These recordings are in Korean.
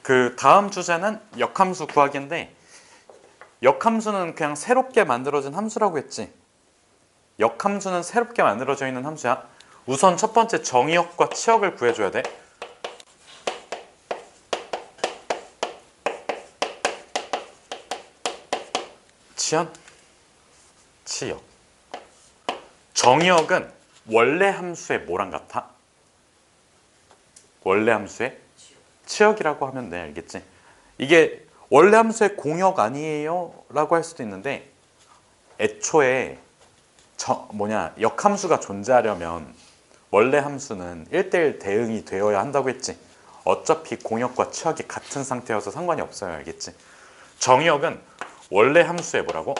그 다음 주제는 역함수 구하기인데 역함수는 그냥 새롭게 만들어진 함수라고 했지. 역함수는 새롭게 만들어져 있는 함수야. 우선 첫 번째 정의역과 치역을 구해줘야 돼. 치연, 치역. 정의역은 원래 함수의 뭐랑 같아? 원래 함수의 치역이라고 하면 돼. 알겠지? 이게 원래 함수의 공역 아니에요? 라고 할 수도 있는데 애초에 역함수가 존재하려면 원래 함수는 1대1 대응이 되어야 한다고 했지. 어차피 공역과 치역이 같은 상태여서 상관이 없어요. 알겠지? 정의역은 원래 함수의 뭐라고?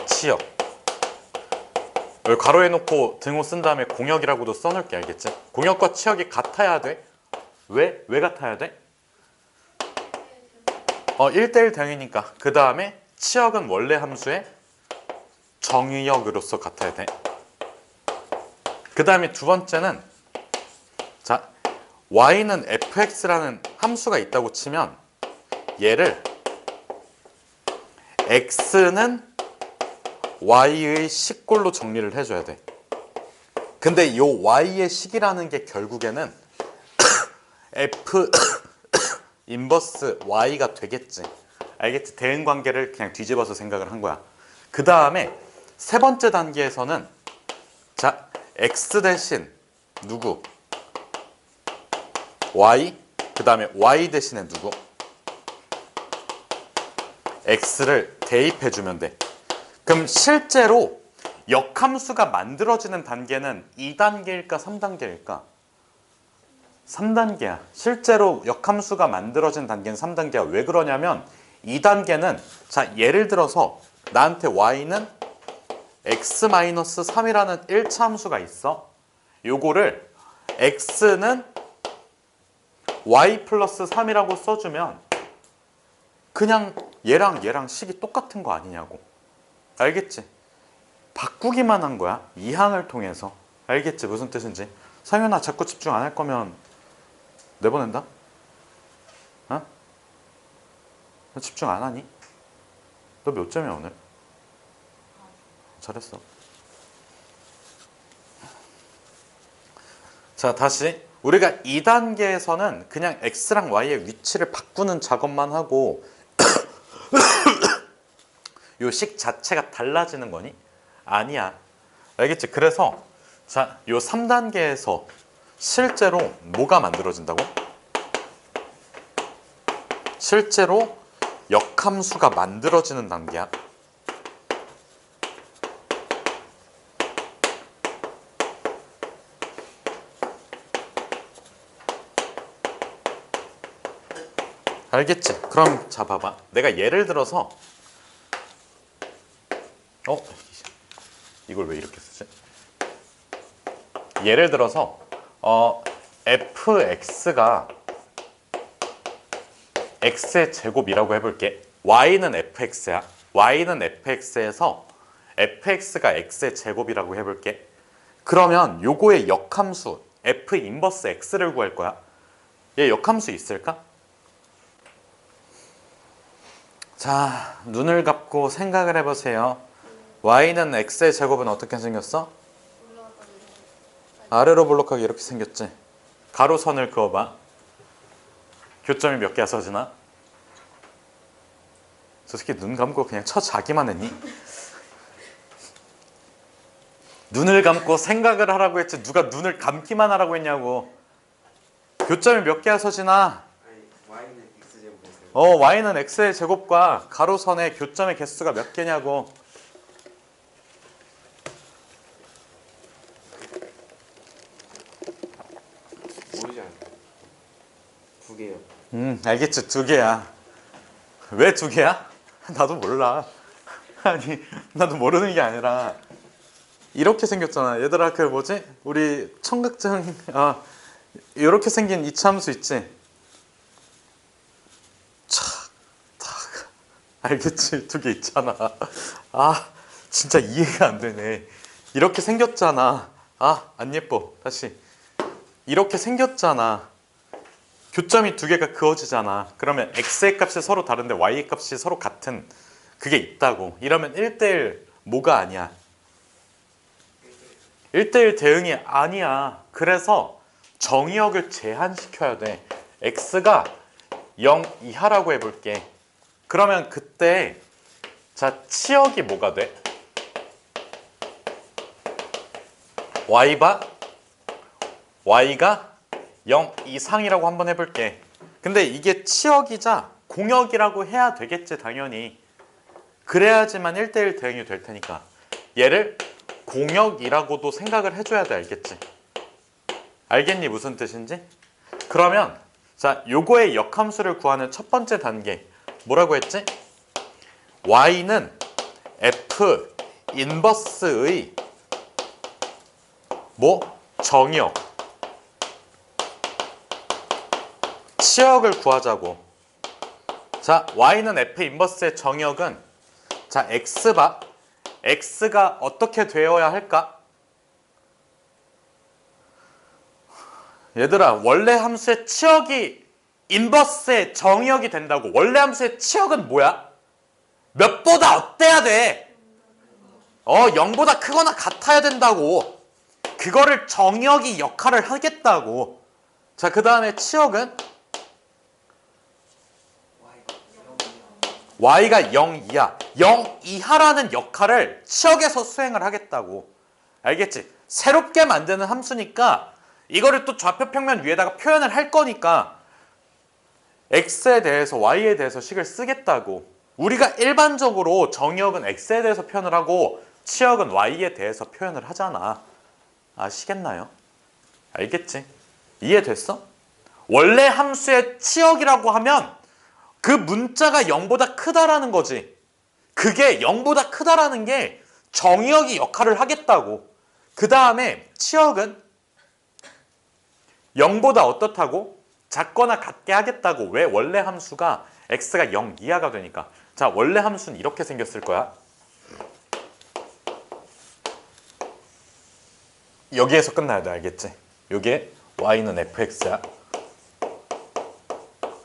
치역. 여기 가로에 놓고 등호 쓴 다음에 공역이라고도 써놓을게. 알겠지? 공역과 치역이 같아야 돼. 왜? 왜 같아야 돼? 1대1 대응이니까. 그 다음에 치역은 원래 함수의 정의역으로서 같아야 돼. 그 다음에 두 번째는 자, y는 fx라는 함수가 있다고 치면 얘를 x는 y의 식꼴로 정리를 해줘야 돼. 근데 이 y의 식이라는 게 결국에는 f 인버스 y가 되겠지. 알겠지? 대응 관계를 그냥 뒤집어서 생각을 한 거야. 그 다음에 세 번째 단계에서는 자, x 대신 누구? y. 그 다음에 y 대신에 누구? x를 대입해주면 돼. 그럼 실제로 역함수가 만들어지는 단계는 2단계일까 3단계일까? 3단계야. 실제로 역함수가 만들어진 단계는 3단계야. 왜 그러냐면 2단계는 자, 예를 들어서 나한테 y는 x-3이라는 1차 함수가 있어. 요거를 x는 y 플러스 3이라고 써주면 그냥 얘랑 식이 똑같은 거 아니냐고. 알겠지? 바꾸기만 한 거야. 이항을 통해서. 알겠지? 무슨 뜻인지. 상윤아, 자꾸 집중 안 할 거면 내보낸다? 어? 너 집중 안 하니? 너 몇 점이야 오늘? 잘했어. 자, 다시 우리가 2단계에서는 그냥 x랑 y의 위치를 바꾸는 작업만 하고 요 식 자체가 달라지는 거니? 아니야. 알겠지? 그래서 자, 요 3단계에서 실제로 뭐가 만들어진다고? 실제로 역함수가 만들어지는 단계야. 알겠지? 그럼 자, 봐봐. 내가 예를 들어서 이걸 왜 이렇게 쓰지? 예를 들어서 fx가 x의 제곱이라고 해볼게. y는 fx야. y는 fx에서 fx가 x의 제곱이라고 해볼게. 그러면 요거의 역함수 f 인버스 x를 구할 거야. 얘 역함수 있을까? 자, 눈을 감고 생각을 해보세요. y는 x의 제곱은 어떻게 생겼어? 아래로 볼록하게 이렇게 생겼지. 가로선을 그어봐. 교점이 몇 개야, 서진아? 저 새끼 눈 감고 그냥 자기만 했니? 눈을 감고 생각을 하라고 했지 누가 눈을 감기만 하라고 했냐고. 교점이 몇 개야, 서진아? y는 x제곱이었어요. y는 x의 제곱과 가로선의 교점의 개수가 몇 개냐고. 모르지 않아요. 2개요. 알겠지. 2개야. 왜 2개야? 나도 몰라. 아니, 나도 모르는 게 아니라 이렇게 생겼잖아. 얘들아, 그 뭐지? 우리 청각장 이렇게 생긴 이차함수 있지? 착, 탁. 알겠지? 2개 있잖아. 진짜 이해가 안 되네. 이렇게 생겼잖아. 안 예뻐. 다시. 이렇게 생겼잖아. 교점이 두 개가 그어지잖아. 그러면 x의 값이 서로 다른데 y의 값이 서로 같은 그게 있다고. 이러면 1대1 뭐가 아니야? 1대1 대응이 아니야. 그래서 정의역을 제한시켜야 돼. x가 0 이하라고 해볼게. 그러면 그때 자 치역이 뭐가 돼? y가 0 이상이라고 한번 해볼게. 근데 이게 치역이자 공역이라고 해야 되겠지 당연히. 그래야지만 1대1 대응이 될 테니까 얘를 공역이라고도 생각을 해줘야 돼. 알겠지? 알겠니 무슨 뜻인지? 그러면 자 요거의 역함수를 구하는 첫 번째 단계 뭐라고 했지? y는 f 인버스의 뭐? 정역 치역을 구하자고. 자 y는 f 인버스의 정역은 자 x 봐. x가 어떻게 되어야 할까? 얘들아 원래 함수의 치역이 인버스의 정역이 된다고. 원래 함수의 치역은 뭐야? 몇보다 어때야 돼? 0보다 크거나 같아야 된다고. 그거를 정역이 역할을 하겠다고. 자 그 다음에 치역은 y가 0 이하 0 이하라는 역할을 치역에서 수행을 하겠다고. 알겠지? 새롭게 만드는 함수니까 이거를 또 좌표 평면 위에다가 표현을 할 거니까 x에 대해서 y에 대해서 식을 쓰겠다고. 우리가 일반적으로 정역은 x에 대해서 표현을 하고 치역은 y에 대해서 표현을 하잖아. 아시겠나요? 알겠지? 이해됐어? 원래 함수의 치역이라고 하면 그 문자가 0보다 크다라는 거지. 그게 0보다 크다라는 게 정역이 역할을 하겠다고. 그 다음에 치역은 0보다 어떻다고? 작거나 같게 하겠다고. 왜? 원래 함수가 x가 0 이하가 되니까. 자 원래 함수는 이렇게 생겼을 거야. 여기에서 끝나야 돼. 알겠지? 요게 y는 fx야.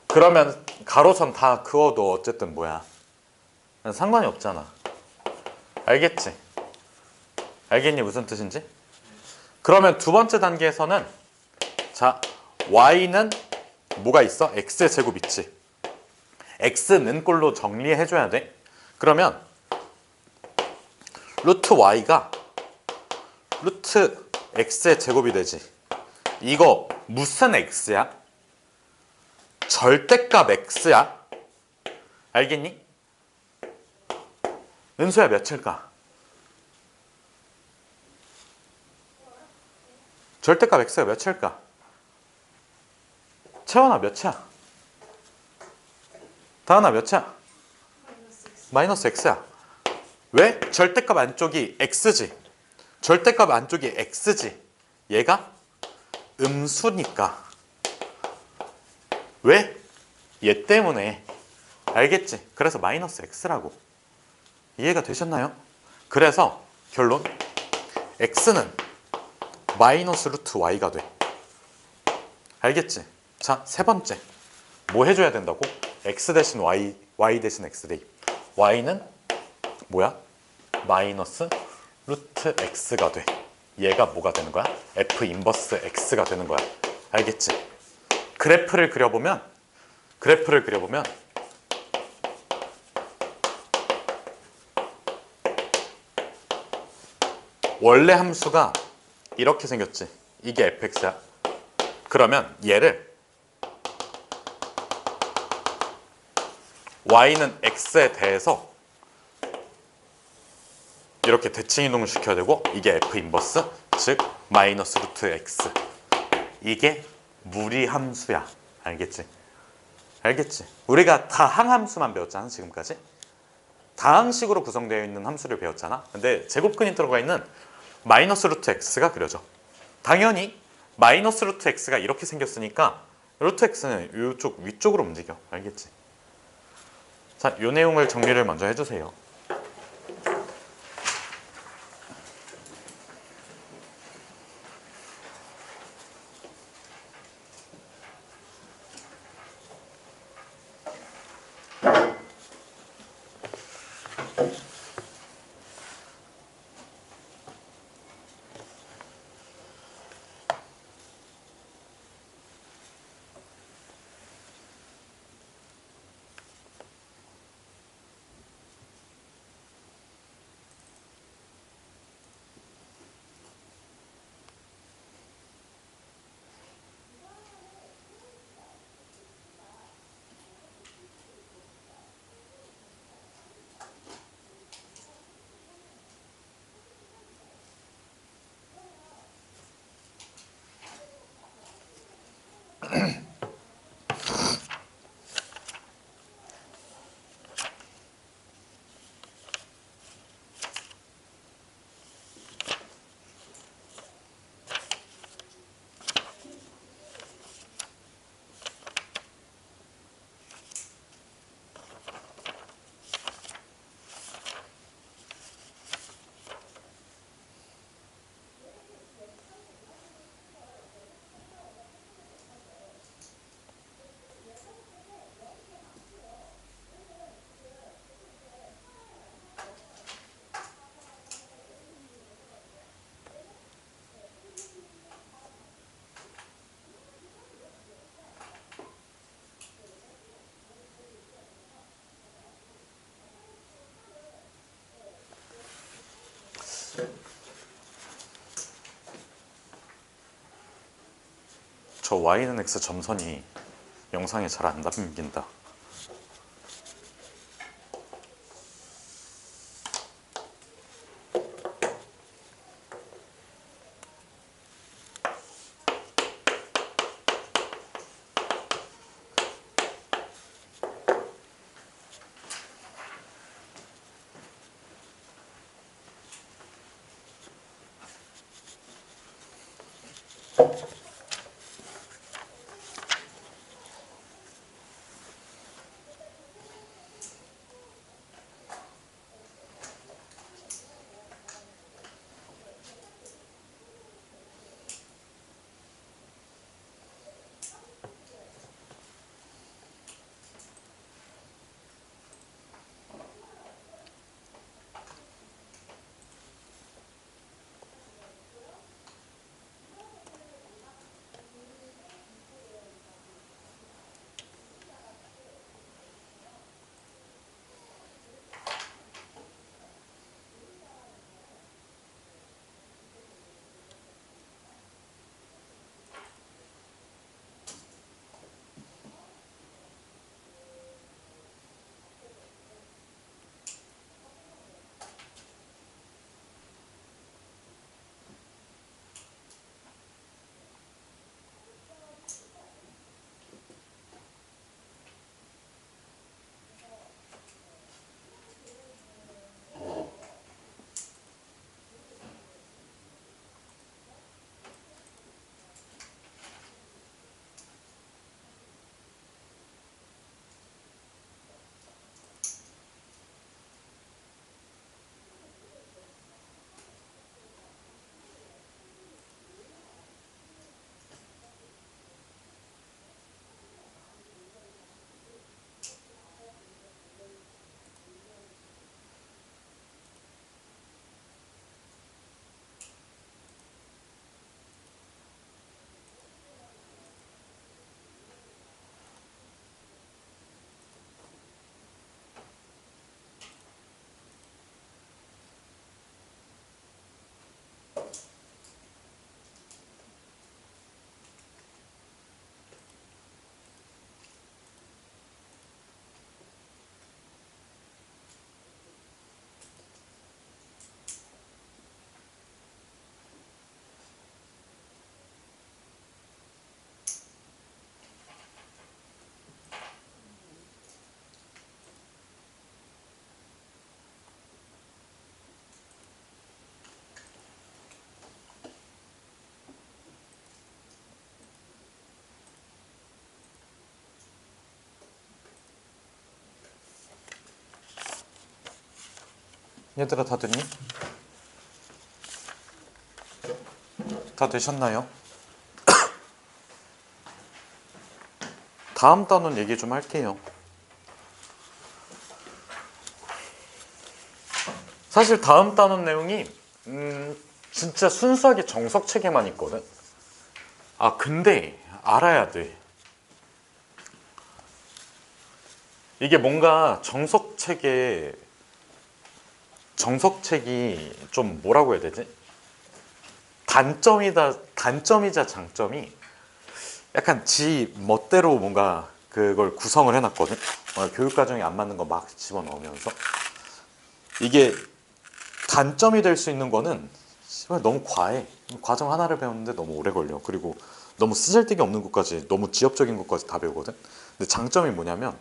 그러면 가로선 다 그어도 어쨌든 뭐야? 상관이 없잖아. 알겠지? 알겠니 무슨 뜻인지? 그러면 두 번째 단계에서는 자 y는 뭐가 있어? x의 제곱 있지. x는 꼴로 정리해줘야 돼. 그러면 루트 y가 루트 x의 제곱이 되지. 이거 무슨 x야? 절대값 x야. 알겠니? 은수야 몇일까? 절대값 x가 몇일까? 채원아 몇이야? 다은아 몇이야? 마이너스 x야. 왜? 절대값 안쪽이 x지. 절대값 안쪽이 x지. 얘가 음수니까. 왜? 얘 때문에. 알겠지? 그래서 마이너스 x라고. 이해가 되셨나요? 그래서 결론 x는 마이너스 루트 y가 돼. 알겠지? 자, 세 번째 뭐 해줘야 된다고? x 대신 y, y 대신 x 대입. y는 뭐야? 마이너스 루트 x가 돼. 얘가 뭐가 되는 거야? f 인버스 x가 되는 거야. 알겠지? 그래프를 그려보면 원래 함수가 이렇게 생겼지. 이게 fx야. 그러면 얘를 y는 x에 대해서 이렇게 대칭 이동을 시켜야 되고 이게 f 인버스 즉 마이너스 루트 x. 이게 무리함수야. 알겠지? 알겠지? 우리가 다항함수만 배웠잖아 지금까지. 다항식으로 구성되어 있는 함수를 배웠잖아. 근데 제곱근이 들어가 있는 마이너스 루트 x가 그려져. 당연히 마이너스 루트 x가 이렇게 생겼으니까 루트 x는 이쪽 위쪽으로 움직여. 알겠지? 자, 이 내용을 정리를 먼저 해주세요. 저 y는 x 점선이 영상에 잘 안 담긴다. 얘들아 다 됐니? 다 되셨나요? 다음 단원 얘기 좀 할게요. 사실 다음 단원 내용이 진짜 순수하게 정석 체계만 있거든. 아 근데 알아야 돼. 이게 뭔가 정석책이 좀 뭐라고 해야 되지? 단점이자 장점이 약간 지 멋대로 뭔가 그걸 구성을 해놨거든. 교육과정에 안 맞는 거 막 집어넣으면서. 이게 단점이 될 수 있는 거는 씨발 너무 과해. 과정 하나를 배우는데 너무 오래 걸려. 그리고 너무 쓰잘데기 없는 것까지, 너무 지엽적인 것까지 다 배우거든. 근데 장점이 뭐냐면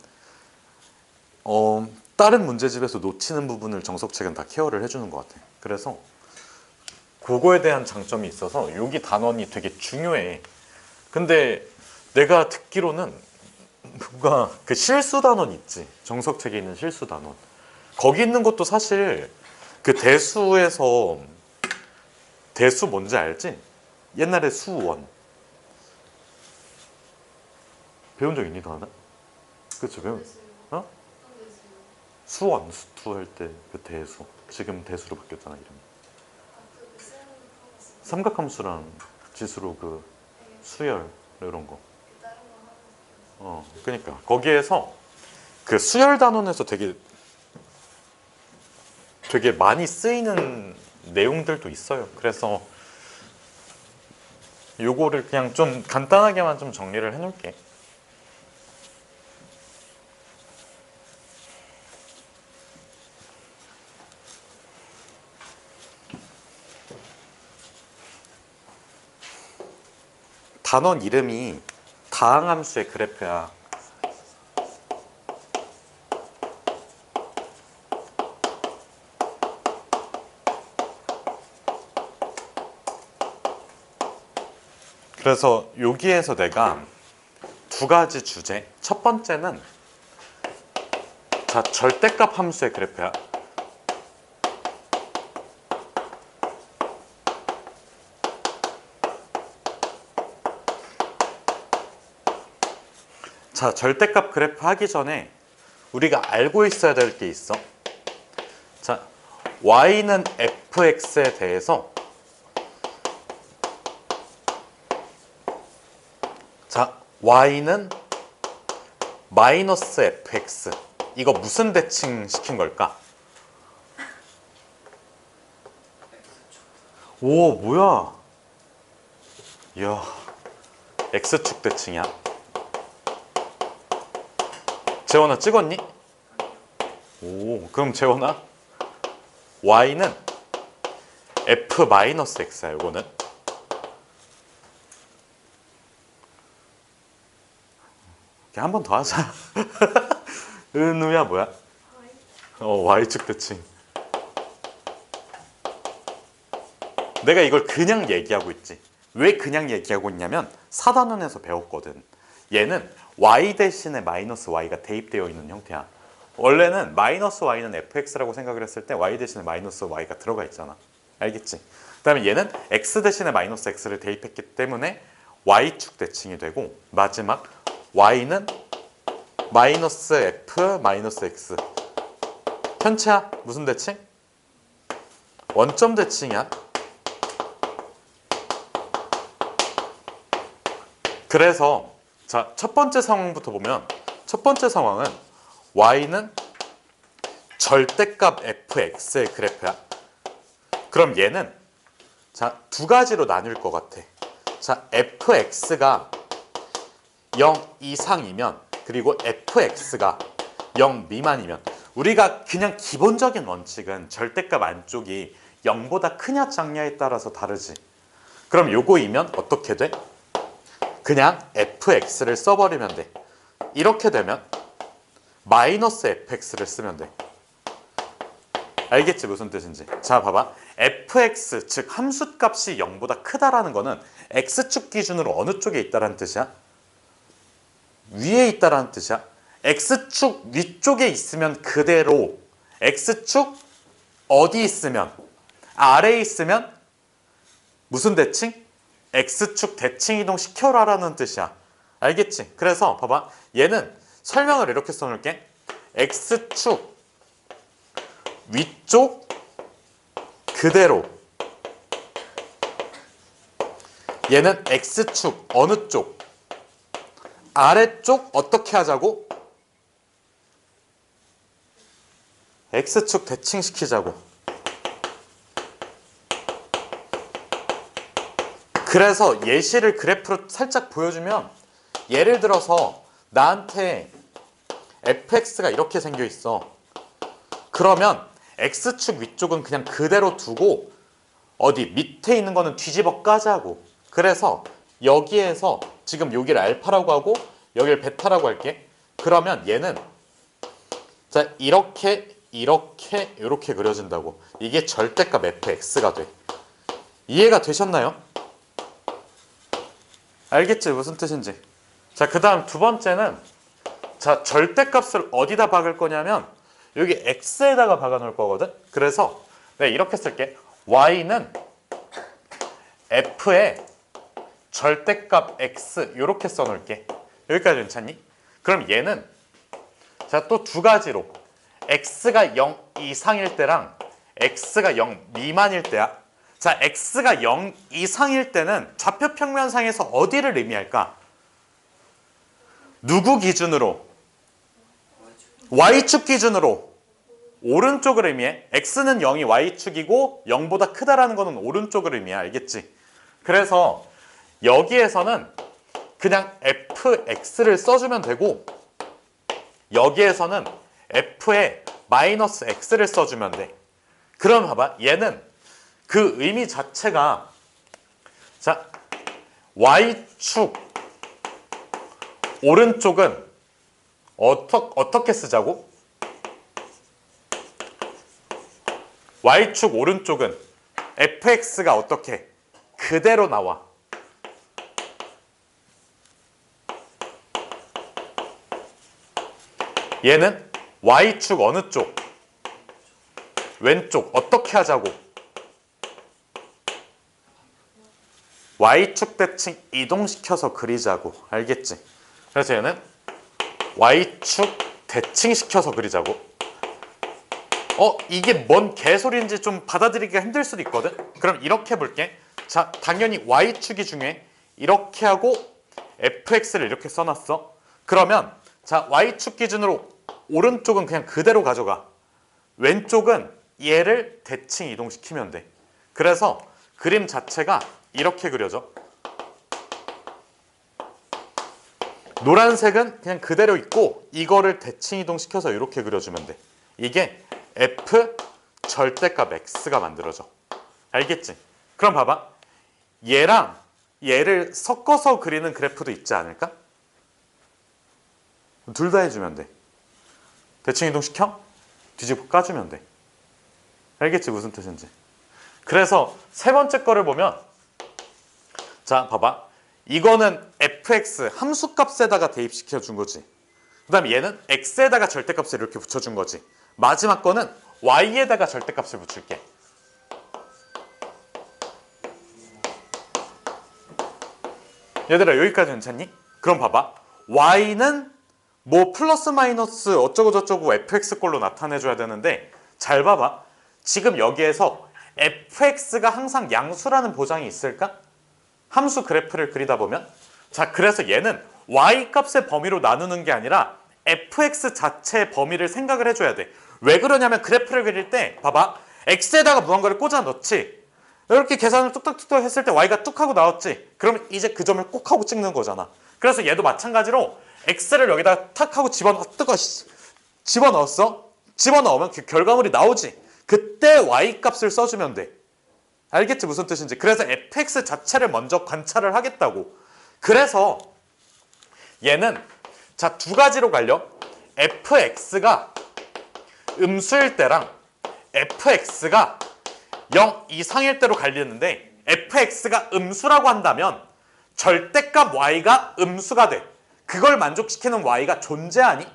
다른 문제집에서 놓치는 부분을 정석책은 다 케어를 해주는 것 같아. 그래서 그거에 대한 장점이 있어서 여기 단원이 되게 중요해. 근데 내가 듣기로는 뭔가 그 실수 단원 있지, 정석책에 있는 실수 단원, 거기 있는 것도 사실 그 대수에서, 대수 뭔지 알지? 옛날에 수원 배운 적 있니, 다나? 그치, 배운. 어? 수원 수투 할 때 그 대수, 지금 대수로 바뀌었잖아 이름이. 삼각함수랑 지수로 그 수열 이런 거. 그러니까 거기에서 그 수열 단원에서 되게 많이 쓰이는 내용들도 있어요. 그래서 요거를 그냥 좀 간단하게만 좀 정리를 해놓을게. 단원 이름이 다항함수의 그래프야. 그래서 여기에서 내가 두 가지 주제. 첫 번째는 자, 절대값 함수의 그래프야. 자, 절대값 그래프 하기 전에 우리가 알고 있어야 될 게 있어. 자, y는 fx에 대해서, 자, y는 마이너스 fx. 이거 무슨 대칭 시킨 걸까? 오, 뭐야? 이야, x축 대칭이야. 재원아 찍었니? 오, 그럼 재원아, y는 f-x야, 이거는. 한 번 더 하자. 은우야, 뭐야? y축 대칭. 내가 이걸 그냥 얘기하고 있지. 왜 그냥 얘기하고 있냐면 4단원에서 배웠거든. 얘는 y 대신에 마이너스 y가 대입되어 있는 형태야. 원래는 마이너스 y는 fx라고 생각을 했을 때 y 대신에 마이너스 y가 들어가 있잖아. 알겠지? 그 다음에 얘는 x 대신에 마이너스 x를 대입했기 때문에 y축 대칭이 되고, 마지막 y는 마이너스 f 마이너스 x. 편차야. 무슨 대칭? 원점 대칭이야. 그래서 자, 첫 번째 상황부터 보면, 첫 번째 상황은 y는 절대값 fx의 그래프야. 그럼 얘는 자, 두 가지로 나뉠 것 같아. 자, fx가 0 이상이면, 그리고 fx가 0 미만이면, 우리가 그냥 기본적인 원칙은 절대값 안쪽이 0보다 크냐 작냐에 따라서 다르지. 그럼 요거이면 어떻게 돼? 그냥 fx를 써버리면 돼. 이렇게 되면 마이너스 fx를 쓰면 돼. 알겠지? 무슨 뜻인지. 자, 봐봐. fx, 즉 함수값이 0보다 크다라는 거는 x축 기준으로 어느 쪽에 있다라는 뜻이야? 위에 있다라는 뜻이야. x축 위쪽에 있으면 그대로, x축 어디 있으면, 아래에 있으면 무슨 대칭? x축 대칭 이동 시켜라라는 뜻이야. 알겠지? 그래서 봐봐. 얘는 설명을 이렇게 써놓을게. x축 위쪽 그대로, 얘는 x축 어느 쪽? 아래쪽 어떻게 하자고? x축 대칭 시키자고. 그래서 예시를 그래프로 살짝 보여주면, 예를 들어서 나한테 fx가 이렇게 생겨 있어. 그러면 x축 위쪽은 그냥 그대로 두고 어디 밑에 있는 거는 뒤집어 까자고. 그래서 여기에서 지금 여기를 알파라고 하고 여기를 베타라고 할게. 그러면 얘는 자 이렇게 이렇게 그려진다고. 이게 절대값 fx가 돼. 이해가 되셨나요? 알겠지? 무슨 뜻인지. 자, 그 다음 두 번째는 자 절대값을 어디다 박을 거냐면 여기 x에다가 박아 놓을 거거든. 그래서 내가 이렇게 쓸게. y는 f의 절대값 x 이렇게 써놓을게. 여기까지 괜찮니? 그럼 얘는 자 또 두 가지로 x가 0 이상일 때랑 x가 0 미만일 때야. 자 x가 0 이상일 때는 좌표 평면상에서 어디를 의미할까? 누구 기준으로? y축 기준으로 오른쪽을 의미해. x는 0이 y축이고 0보다 크다라는 거는 오른쪽을 의미해. 알겠지? 그래서 여기에서는 그냥 fx를 써주면 되고 여기에서는 f에 마이너스 x를 써주면 돼. 그럼 봐봐. 얘는 그 의미 자체가 자 y축 오른쪽은 어떻게 쓰자고? y축 오른쪽은 fx가 어떻게? 그대로 나와. 얘는 y축 어느 쪽? 왼쪽. 어떻게 하자고? y축 대칭 이동시켜서 그리자고. 알겠지? 그래서 얘는 y축 대칭시켜서 그리자고. 이게 뭔 개소리인지 좀 받아들이기가 힘들 수도 있거든? 그럼 이렇게 볼게. 자, 당연히 y축이 중요해. 이렇게 하고 fx를 이렇게 써놨어. 그러면 자, y축 기준으로 오른쪽은 그냥 그대로 가져가. 왼쪽은 얘를 대칭 이동시키면 돼. 그래서 그림 자체가 이렇게 그려져. 노란색은 그냥 그대로 있고 이거를 대칭 이동시켜서 이렇게 그려주면 돼. 이게 f 절대값 x가 만들어져. 알겠지? 그럼 봐봐. 얘랑 얘를 섞어서 그리는 그래프도 있지 않을까? 둘 다 해주면 돼. 대칭 이동시켜? 뒤집고 까주면 돼. 알겠지? 무슨 뜻인지. 그래서 세 번째 거를 보면 자 봐봐. 이거는 fx 함수값에다가 대입시켜 준 거지. 그 다음에 얘는 x에다가 절대값을 이렇게 붙여준 거지. 마지막 거는 y에다가 절대값을 붙일게. 얘들아 여기까지 괜찮니? 그럼 봐봐. y는 뭐 플러스 마이너스 어쩌고 저쩌고 fx 꼴로 나타내줘야 되는데 잘 봐봐. 지금 여기에서 fx가 항상 양수라는 보장이 있을까? 함수 그래프를 그리다 보면 자 그래서 얘는 y 값의 범위로 나누는 게 아니라 fx 자체의 범위를 생각을 해줘야 돼. 왜 그러냐면 그래프를 그릴 때 봐봐. x에다가 무언가를 꽂아 넣지. 이렇게 계산을 뚝딱뚝딱 했을 때 y가 뚝 하고 나왔지. 그러면 이제 그 점을 꼭 하고 찍는 거잖아. 그래서 얘도 마찬가지로 x를 여기다가 탁 하고 집어넣었어. 집어넣으면 그 결과물이 나오지. 그때 y 값을 써주면 돼. 알겠지? 무슨 뜻인지. 그래서 fx 자체를 먼저 관찰을 하겠다고. 그래서 얘는 자 두 가지로 갈려. fx가 음수일 때랑 fx가 0 이상일 때로 갈리는데 fx가 음수라고 한다면 절대값 y가 음수가 돼. 그걸 만족시키는 y가 존재하니?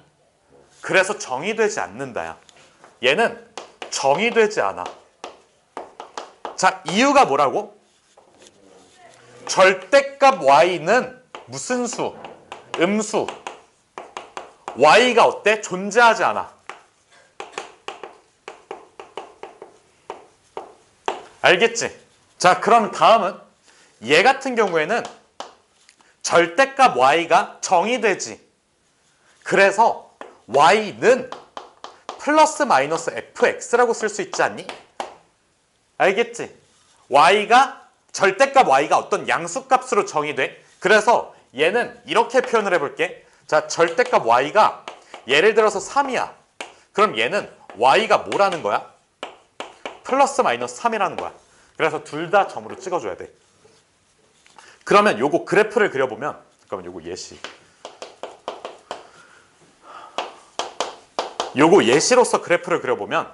그래서 정의되지 않는다야. 얘는 정의되지 않아. 자, 이유가 뭐라고? 절대값 y는 무슨 수? 음수. y가 어때? 존재하지 않아. 알겠지? 자, 그럼 다음은 얘 같은 경우에는 절대값 y가 정의되지. 그래서 y는 플러스 마이너스 fx라고 쓸 수 있지 않니? 알겠지? y가 절대값 y가 어떤 양수값으로 정의돼. 그래서 얘는 이렇게 표현을 해볼게. 자, 절대값 y가 예를 들어서 3이야. 그럼 얘는 y가 뭐라는 거야? 플러스 마이너스 3이라는 거야. 그래서 둘 다 점으로 찍어줘야 돼. 그러면 요거 그래프를 그려보면, 잠깐만, 요거 예시. 요거 예시로서 그래프를 그려보면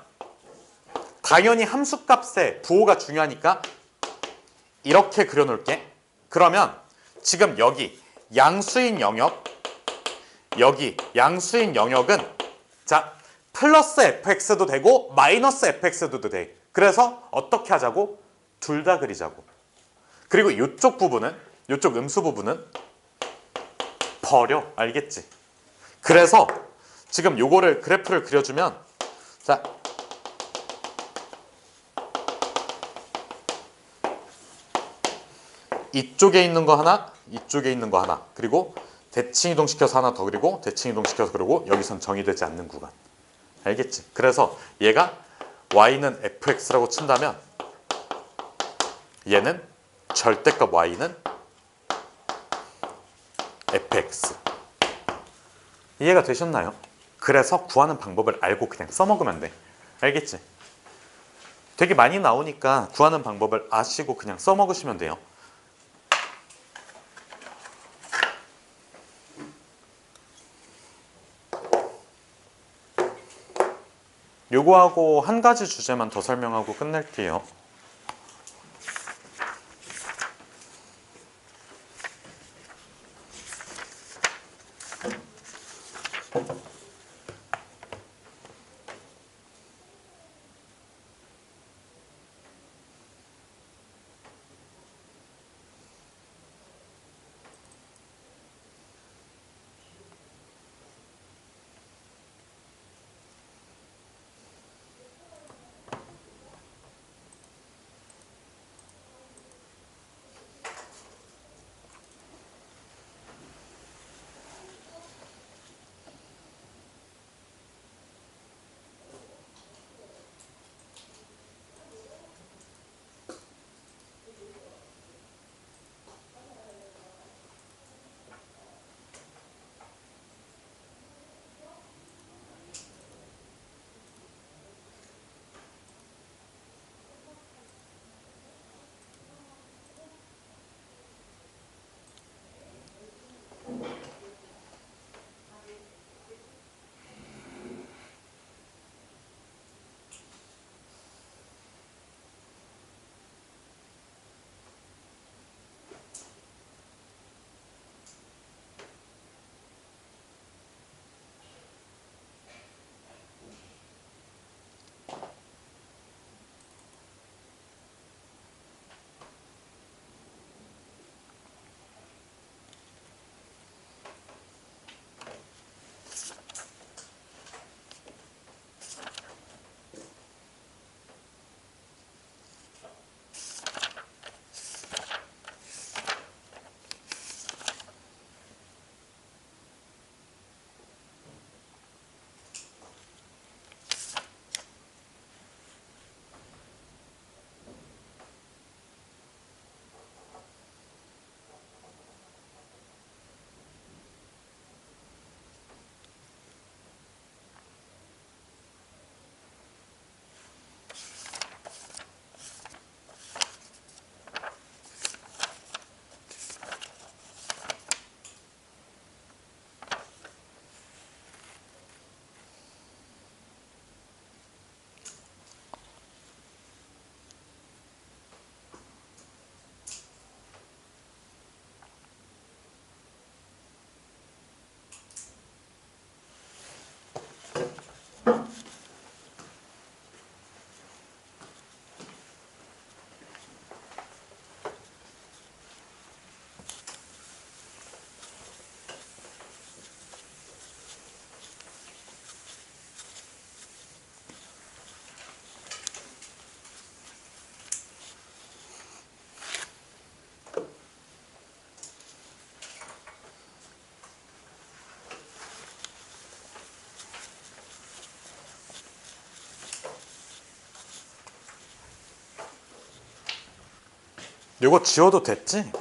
당연히 함수값의 부호가 중요하니까 이렇게 그려놓을게. 그러면 지금 여기 양수인 영역, 여기 양수인 영역은 자 플러스 fx도 되고 마이너스 fx도 돼. 그래서 어떻게 하자고? 둘 다 그리자고. 그리고 이쪽 부분은, 이쪽 음수 부분은 버려. 알겠지? 그래서 지금 요거를 그래프를 그려주면 자 이쪽에 있는 거 하나, 이쪽에 있는 거 하나, 그리고 대칭 이동시켜서 하나 더 그리고 대칭 이동시켜서 그리고 여기선 정의되지 않는 구간. 알겠지? 그래서 얘가 y는 fx라고 친다면 얘는 절대값 y는 fx. 이해가 되셨나요? 그래서 구하는 방법을 알고 그냥 써먹으면 돼. 알겠지? 되게 많이 나오니까 구하는 방법을 아시고 그냥 써먹으시면 돼요. 요거하고 한 가지 주제만 더 설명하고 끝낼게요. 요거 지워도 됐지?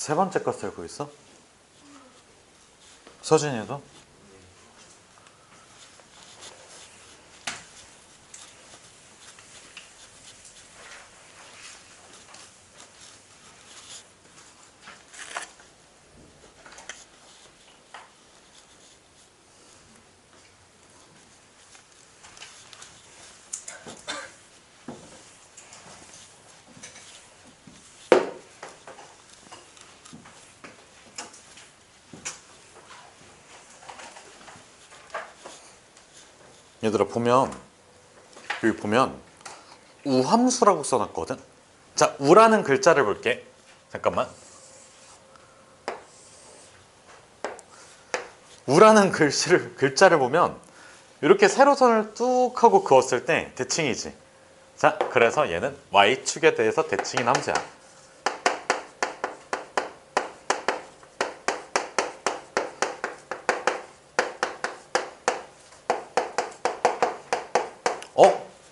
세 번째 거 쓸고 있어? 서준이도? 얘들아 보면 여기 보면 우함수라고 써놨거든. 자, 우라는 글자를 볼게. 잠깐만. 우라는 글자를 보면 이렇게 세로선을 뚝 하고 그었을 때 대칭이지. 자, 그래서 얘는 y축에 대해서 대칭인 함수야.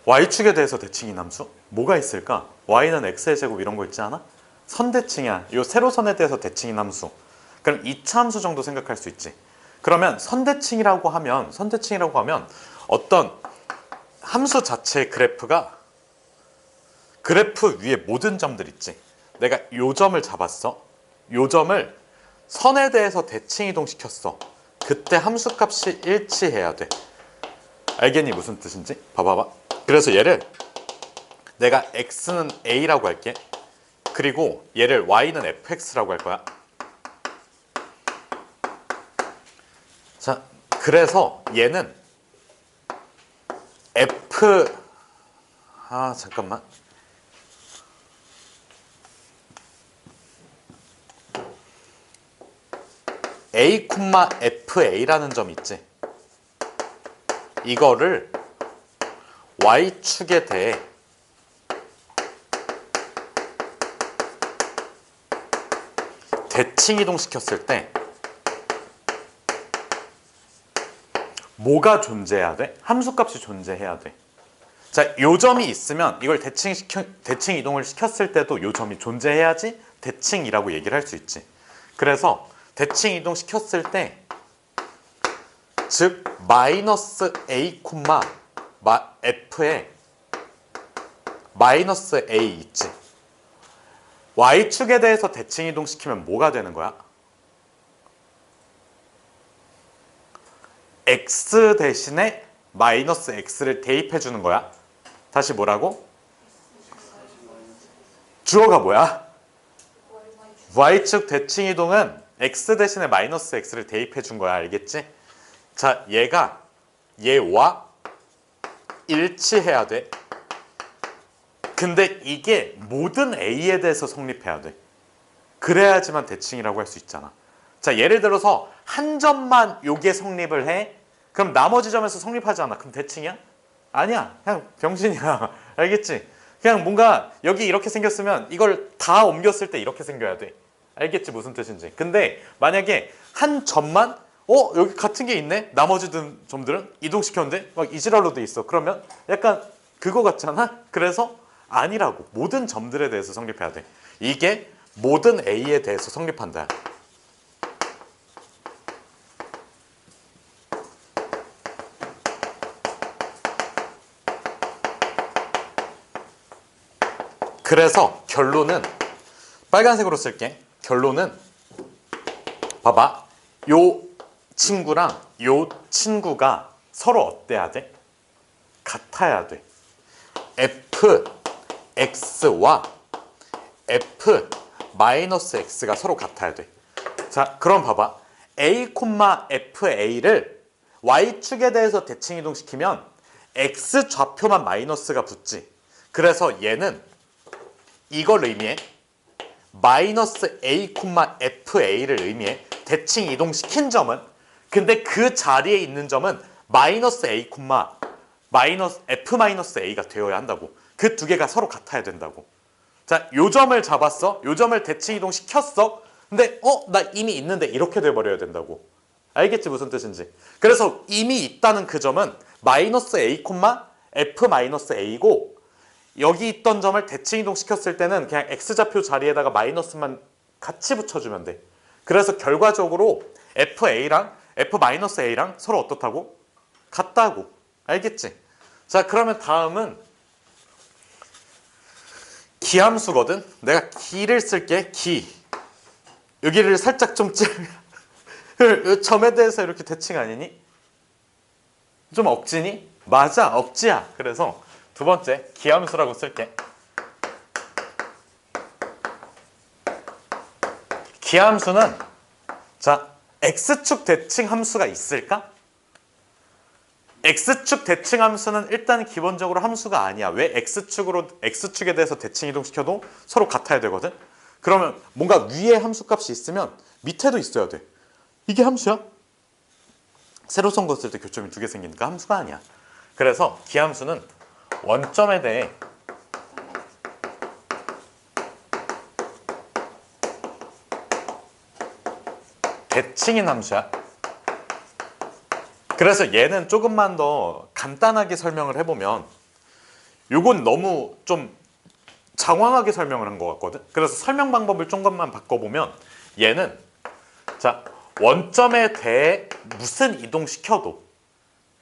y축에 대해서 대칭인 함수? 뭐가 있을까? y는 x의 제곱 이런 거 있지 않아? 선대칭이야. 이 세로선에 대해서 대칭인 함수. 그럼 2차 함수 정도 생각할 수 있지. 그러면 선대칭이라고 하면 어떤 함수 자체의 그래프가 그래프 위에 모든 점들 있지. 내가 요 점을 잡았어. 요 점을 선에 대해서 대칭 이동시켰어. 그때 함수값이 일치해야 돼. 알겠니? 무슨 뜻인지? 봐봐봐. 그래서 얘를 내가 x는 a라고 할게. 그리고 얘를 y는 fx라고 할 거야. 자, 그래서 얘는 잠깐만. a, fa라는 점 있지. 이거를 y축에 대해 대칭 이동시켰을 때 뭐가 존재해야 돼? 함수값이 존재해야 돼. 자, 요 점이 있으면 이걸 대칭 이동을 시켰을 때도 요 점이 존재해야지 대칭이라고 얘기를 할 수 있지. 그래서 대칭 이동 시켰을 때 즉 마이너스 a, f에 마이너스 a 있지. y축에 대해서 대칭 이동시키면 뭐가 되는 거야? x 대신에 마이너스 x를 대입해 주는 거야. 다시 뭐라고? 주어가 뭐야? y축 대칭 이동은 x 대신에 마이너스 x를 대입해 준 거야. 알겠지? 자, 얘와 일치해야 돼. 근데 이게 모든 a에 대해서 성립해야 돼. 그래야지만 대칭이라고 할 수 있잖아. 자, 예를 들어서 한 점만 요게 성립을 해. 그럼 나머지 점에서 성립하지 않아. 그럼 대칭이야? 아니야. 그냥 병신이야. 알겠지? 그냥 뭔가 여기 이렇게 생겼으면 이걸 다 옮겼을 때 이렇게 생겨야 돼. 알겠지? 무슨 뜻인지. 근데 만약에 한 점만 여기 같은 게 있네? 나머지 점들은 이동시켰는데 막 이지랄로 돼 있어. 그러면 약간 그거 같잖아? 그래서 아니라고. 모든 점들에 대해서 성립해야 돼. 이게 모든 A에 대해서 성립한다. 그래서 결론은 빨간색으로 쓸게. 결론은 봐봐. 요 친구랑 요 친구가 서로 어때야 돼? 같아야 돼. fx와 f-x가 서로 같아야 돼. 자, 그럼 봐봐. a, fa를 y축에 대해서 대칭 이동시키면 x 좌표만 마이너스가 붙지. 그래서 얘는 이걸 의미해. 마이너스 a, fa를 의미해. 대칭 이동시킨 점은, 근데 그 자리에 있는 점은 마이너스 a, f-a가 되어야 한다고. 그 두 개가 서로 같아야 된다고. 자, 요 점을 잡았어. 요 점을 대칭 이동시켰어. 근데 나 이미 있는데 이렇게 돼버려야 된다고. 알겠지? 무슨 뜻인지. 그래서 이미 있다는 그 점은 마이너스 a, f-a고 여기 있던 점을 대칭 이동시켰을 때는 그냥 x좌표 자리에다가 마이너스만 같이 붙여주면 돼. 그래서 결과적으로 FA랑 F-A랑 서로 어떻다고? 같다고. 알겠지? 자, 그러면 다음은 기함수거든. 내가 기를 쓸게. 기. 여기를 살짝 좀 점에 대해서 이렇게 대칭 아니니? 좀 억지니? 맞아, 억지야. 그래서 두 번째 기함수라고 쓸게. 기함수는 자, x축 대칭 함수가 있을까? x축 대칭 함수는 일단 기본적으로 함수가 아니야. 왜? x축에 대해서 대칭 이동시켜도 서로 같아야 되거든. 그러면 뭔가 위에 함수값이 있으면 밑에도 있어야 돼. 이게 함수야? 세로선 그었을 때 교점이 두 개 생기니까 함수가 아니야. 그래서 기함수는 원점에 대해 대칭인 함수야. 그래서 얘는 조금만 더 간단하게 설명을 해보면 요건 너무 좀 장황하게 설명을 한 것 같거든. 그래서 설명 방법을 조금만 바꿔보면 얘는 자, 원점에 대해 무슨 이동시켜도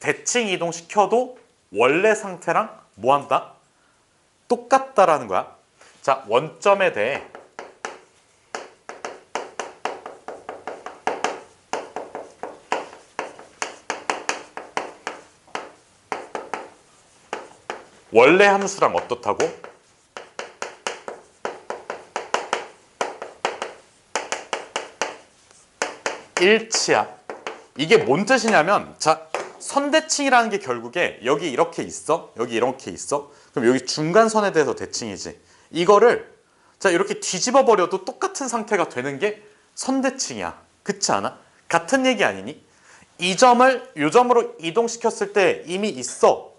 대칭 이동시켜도 원래 상태랑 뭐한다? 똑같다라는 거야. 자, 원점에 대해 원래 함수랑 어떻다고? 일치야. 이게 뭔 뜻이냐면 자, 선대칭이라는 게 결국에 여기 이렇게 있어. 여기 이렇게 있어. 그럼 여기 중간선에 대해서 대칭이지. 이거를 자, 이렇게 뒤집어 버려도 똑같은 상태가 되는 게 선대칭이야. 그렇지 않아? 같은 얘기 아니니? 이 점을 이 점으로 이동시켰을 때 이미 있어.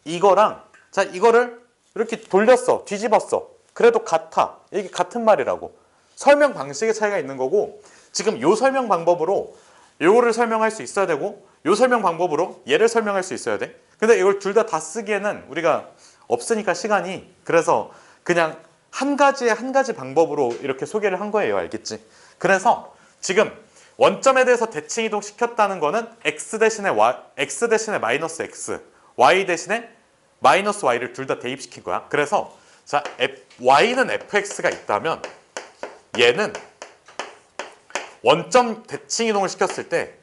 이거랑 자, 이거를 이렇게 돌렸어. 뒤집었어. 그래도 같아. 이게 같은 말이라고. 설명 방식의 차이가 있는 거고 지금 요 설명 방법으로 요거를 설명할 수 있어야 되고 요 설명 방법으로 얘를 설명할 수 있어야 돼. 근데 이걸 둘 다 쓰기에는 우리가 없으니까 시간이 그래서 그냥 한 가지 방법으로 이렇게 소개를 한 거예요. 알겠지? 그래서 지금 원점에 대해서 대칭 이동 시켰다는 거는 x 대신에 마이너스 x, y 대신에 마이너스 y를 둘 다 대입시킨 거야. 그래서 자, y는 fx가 있다면 얘는 원점 대칭 이동을 시켰을 때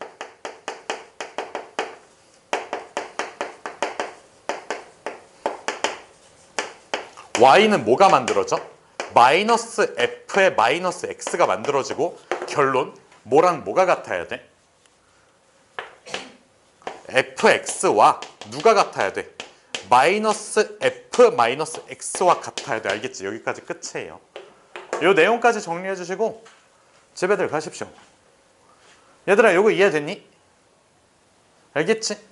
y는 뭐가 만들어져? 마이너스 f의 마이너스 x가 만들어지고 결론 뭐랑 뭐가 같아야 돼? fx와 누가 같아야 돼? 마이너스 f 마이너스 x와 같아야 돼. 알겠지? 여기까지 끝이에요. 이 내용까지 정리해 주시고 집에들 가십시오. 얘들아, 이거 이해됐니? 알겠지?